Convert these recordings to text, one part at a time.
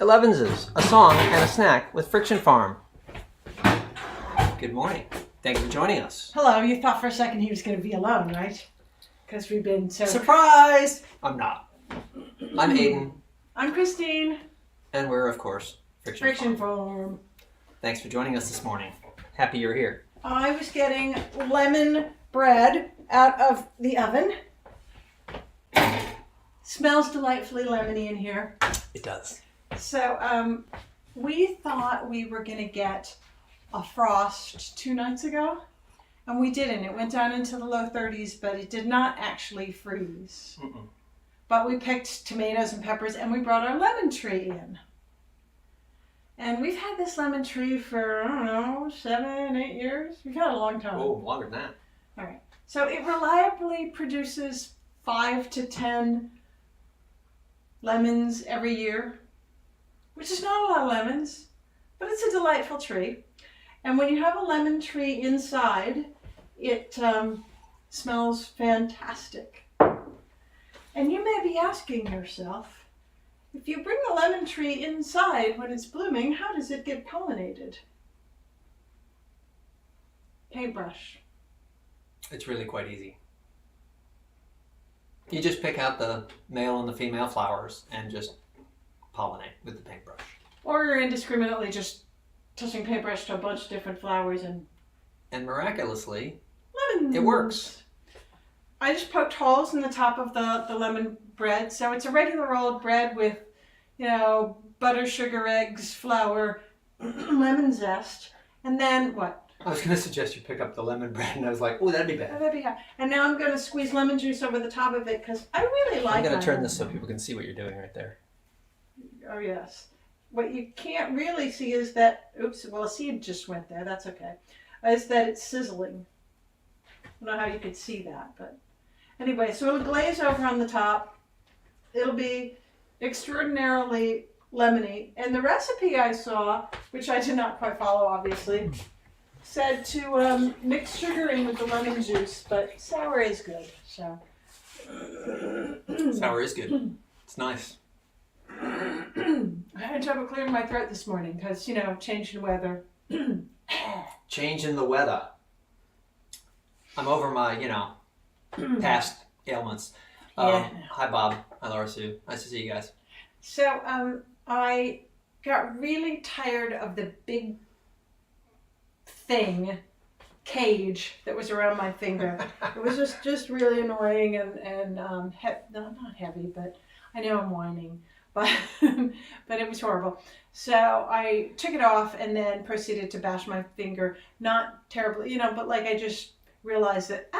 Elevenses, a song and a snack with Friction Farm. Good morning. Thank you for joining us. Hello. You thought for a second he was going to be alone, right? Because we've been so... Surprise! I'm not. I'm Aiden. I'm Christine. And we're, of course, Friction Farm. Thanks for joining us this morning. Happy you're here. I was getting lemon bread out of the oven. Smells delightfully lemony in here. It does. So we thought we were going to get a frost 2 nights ago, and we didn't. It went down into the low 30s, but it did not actually freeze. Mm-mm. But we picked tomatoes and peppers, and we brought our lemon tree in. And we've had this lemon tree for, I don't know, 7, 8 years. We've had it a long time. Oh, longer than that. All right. So it reliably produces 5 to 10 lemons every year, which is not a lot of lemons, but it's a delightful tree. And when you have a lemon tree inside, it smells fantastic. And you may be asking yourself, if you bring a lemon tree inside when it's blooming, how does it get pollinated? Paintbrush. It's really quite easy. You just pick out the male and the female flowers and just pollinate with the paintbrush. Or indiscriminately just touching paintbrush to a bunch of different flowers and miraculously, lemons. It works. I just poked holes in the top of the lemon bread. So it's a regular old bread with, butter, sugar, eggs, flour, lemon zest. And then what? I was going to suggest you pick up the lemon bread, and I was like, oh, that'd be bad. That'd be hot. And now I'm going to squeeze lemon juice over the top of it because I really like it. I'm going to turn this so people can see what you're doing right there. Oh, yes. What you can't really see is that, a seed just went there. That's okay. Is that it's sizzling. I don't know how you could see that, but anyway, so it'll glaze over on the top. It'll be extraordinarily lemony. And the recipe I saw, which I did not quite follow, obviously, said to mix sugar in with the lemon juice, but sour is good. So Sour is good. It's nice. I had trouble clearing my throat this morning because, change in weather. Change in the weather. I'm over my, past ailments. Yeah. Hi, Bob. Hi, Laura Sue. Nice to see you guys. So I got really tired of the big cage that was around my finger. It was just really annoying and not heavy, but I know I'm whining. But it was horrible. So I took it off and then proceeded to bash my finger. Not terribly, but like I just realized that,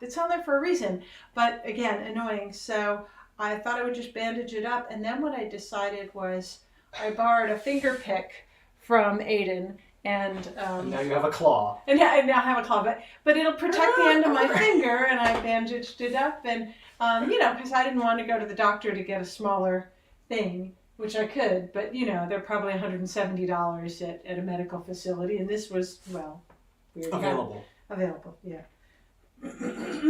it's on there for a reason. But again, annoying. So I thought I would just bandage it up. And then what I decided was I borrowed a finger pick from Aiden. And now you have a claw. And I now have a claw, but it'll protect the end of my finger. And I bandaged it up. And, because I didn't want to go to the doctor to get a smaller thing, which I could, but they're probably $170 at a medical facility, and this was Available, yeah.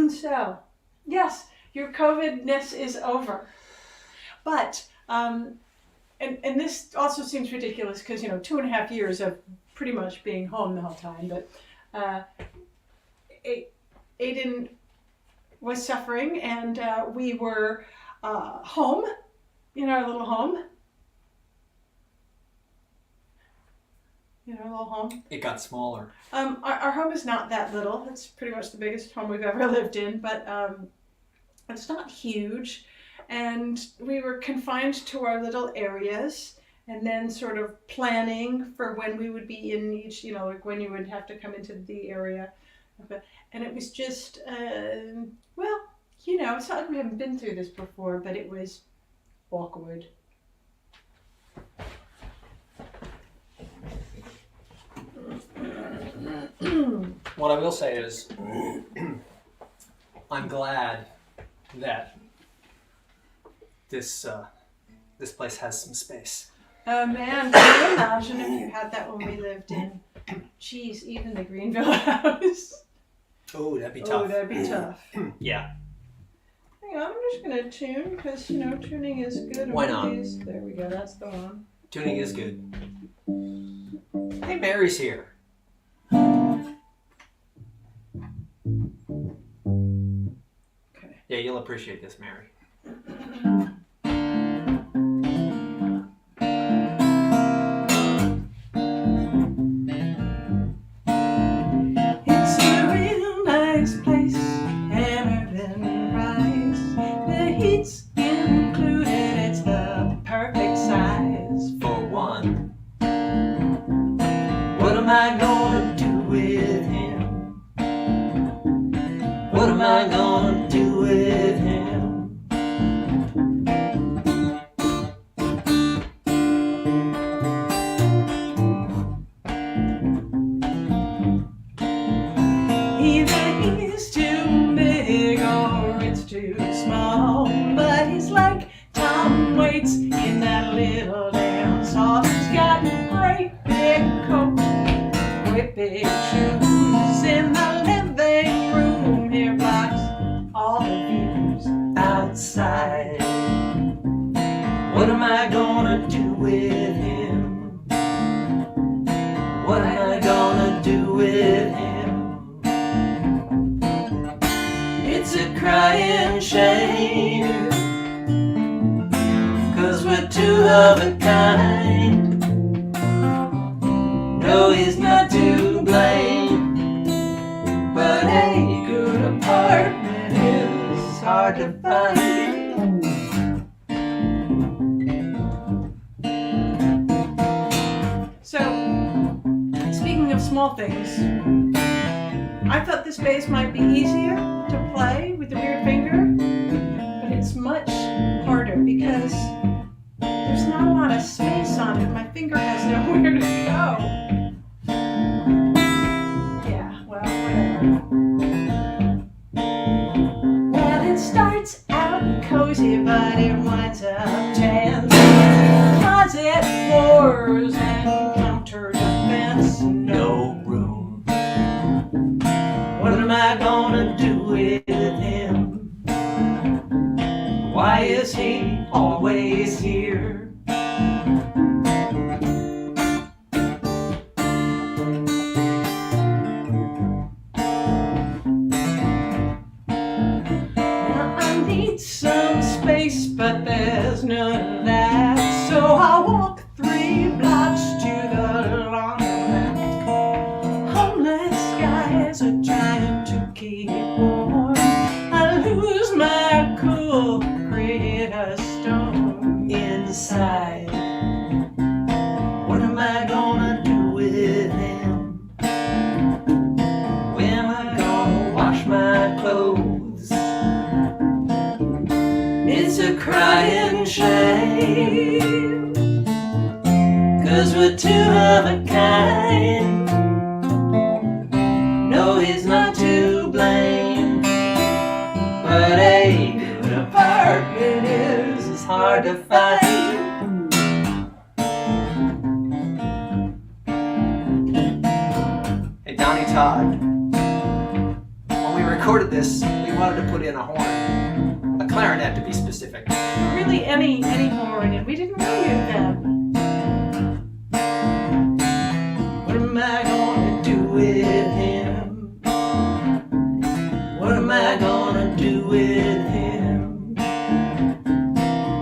So, yes, your COVID-ness is over, but and this also seems ridiculous because 2.5 years of pretty much being home the whole time, but Aiden was suffering, and we were home. In our little home. Our little home. It got smaller. Our home is not that little. It's pretty much the biggest home we've ever lived in, but it's not huge. And we were confined to our little areas and then sort of planning for when we would be in each, like when you would have to come into the area. And it was just, it's not like we haven't been through this before, but it was awkward. What I will say is, I'm glad that this place has some space. Man, can you imagine if you had that when we lived in, even the Greenville house? Oh, that'd be tough. Oh, that'd be tough. Yeah. Hang on, I'm just going to tune because, you know, tuning is good. Why not? There we go, that's the one. Tuning is good. Hey, Mary's here. Okay. Yeah, you'll appreciate this, Mary. It's a real nice place, hammered and rice. The heat's included, it's the perfect size For one, What am I gonna do with him? What am I gonna do with him? Either he's too big or it's too small, but he's like Tom Waits in that little dance hall. He's got great big coat, great big shoes. In the living room here blocks all the views outside. What am I gonna do with him? What am I gonna do with him? It's a crying shame, 'cause we're two of a kind. No, he's not to blame, but a good apartment is hard to find. So, speaking of small things, I thought this bass might be easier to play with the weird finger, but it's much harder because there's not a lot of space on it. My finger has nowhere to go. Yeah, well, whatever. Well, it starts out cozy, but it winds up tense. Closet wars and counter defense. No room. What am I gonna do with him? Why is he always here? Now I need some space, but there's none of that. So I'll walk 3 blocks to the laundromat. Homeless guys are trying to keep warm. I lose my cool, create a storm inside. What am I gonna do with him? When am I gonna wash my clothes? It's a crying shame, 'cause we're two of a kind. No, he's not to blame, but a good apartment is hard to find. Hey, Donnie Todd. When we recorded this, we wanted to put in a horn. A clarinet, to be specific. Really, any horn, and we didn't know you then. What am I gonna do with him? What am I gonna do with him?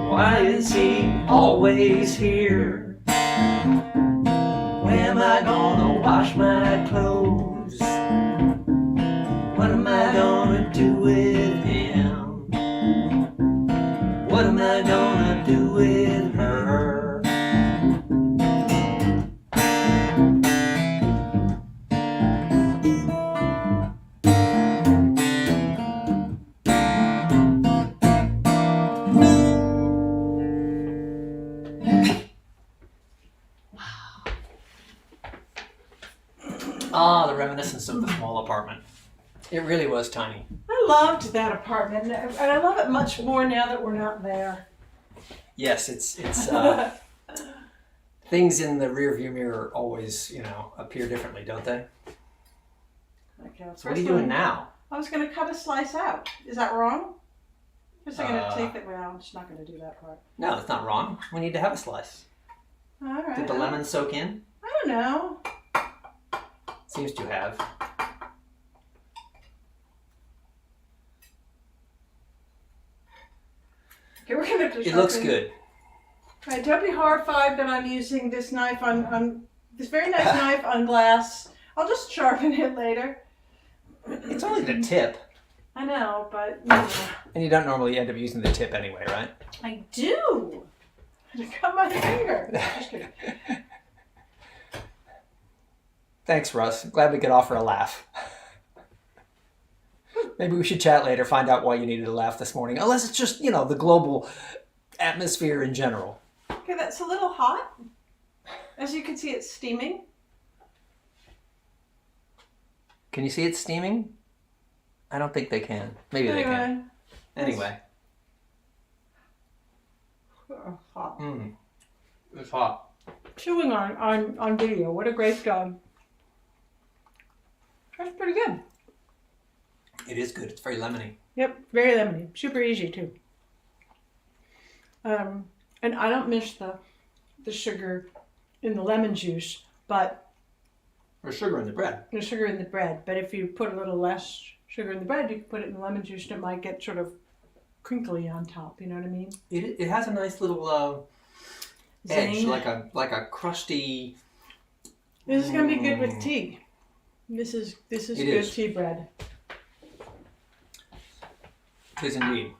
Why is he always here? When am I gonna wash my clothes? What am I gonna do with him? What am I gonna do with her? Ah, the reminiscence of the small apartment. It really was tiny. I loved that apartment, and I love it much more now that we're not there. Yes, it's things in the rearview mirror always, appear differently, don't they? Okay, So what are you doing now? I was going to cut a slice out. Is that wrong? Just I'm going to take it. Well, I'm just not going to do that part. No, it's not wrong. We need to have a slice. All right. Did the lemon soak in? I don't know. Seems to have. Okay, we're going to just. It looks good. All right, don't be horrified that I'm using this knife on this very nice knife on glass. I'll just sharpen it later. It's only the tip. I know, but you know. And you don't normally end up using the tip anyway, right? I do. I cut my finger. Just kidding. Thanks, Russ. Glad we could offer a laugh. Maybe we should chat later, find out why you needed a laugh this morning. Unless it's just, the global atmosphere in general. Okay, that's a little hot. As you can see, it's steaming. Can you see it steaming? I don't think they can. Maybe they can. Anyway. Hot. It's hot. Chewing on video. What a great job. That's pretty good. It is good. It's very lemony. Yep, very lemony. Super easy too. And I don't miss the sugar in the lemon juice, but There's sugar in the bread. there's sugar in the bread. But if you put a little less sugar in the bread, you can put it in the lemon juice and it might get sort of crinkly on top. You know what I mean? It has a nice little edge, Zing. like a crusty. This is gonna be good with tea. This is It good is. tea bread. It is indeed.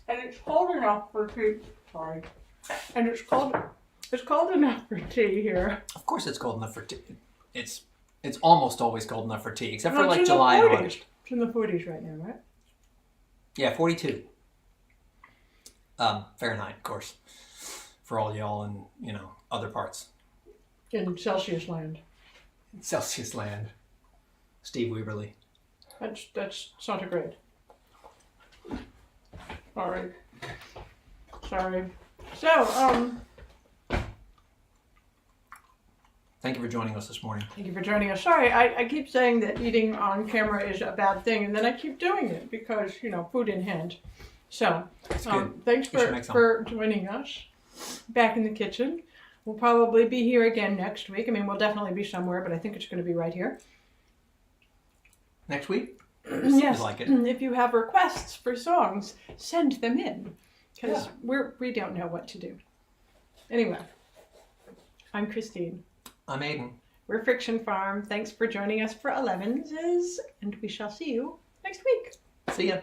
And it's cold enough for tea. Sorry. And it's cold enough for tea here. Of course, it's cold enough for tea. It's almost always cold enough for tea, except for Well, it's like in the July and 40s. August. It's in the 40s right now, right? Yeah, 42. Fahrenheit, of course, for all y'all in other parts. In Celsius land. Celsius land. Steve Weberly. That's centigrade. Sorry. So, Thank you for joining us this morning. thank you for joining us. Sorry, I keep saying that eating on camera is a bad thing, and then I keep doing it because, food in hand. So, It's good. thanks We should make some. for joining us back in the kitchen. We'll probably be here again next week. I mean, we'll definitely be somewhere, but I think it's going to be right here. Next week? Yes. Like it. If you have requests for songs, send them in because Yeah. we don't know what to do. Anyway, I'm Christine. I'm Aiden. We're Friction Farm. Thanks for joining us for Elevenses, and we shall see you next week. See ya.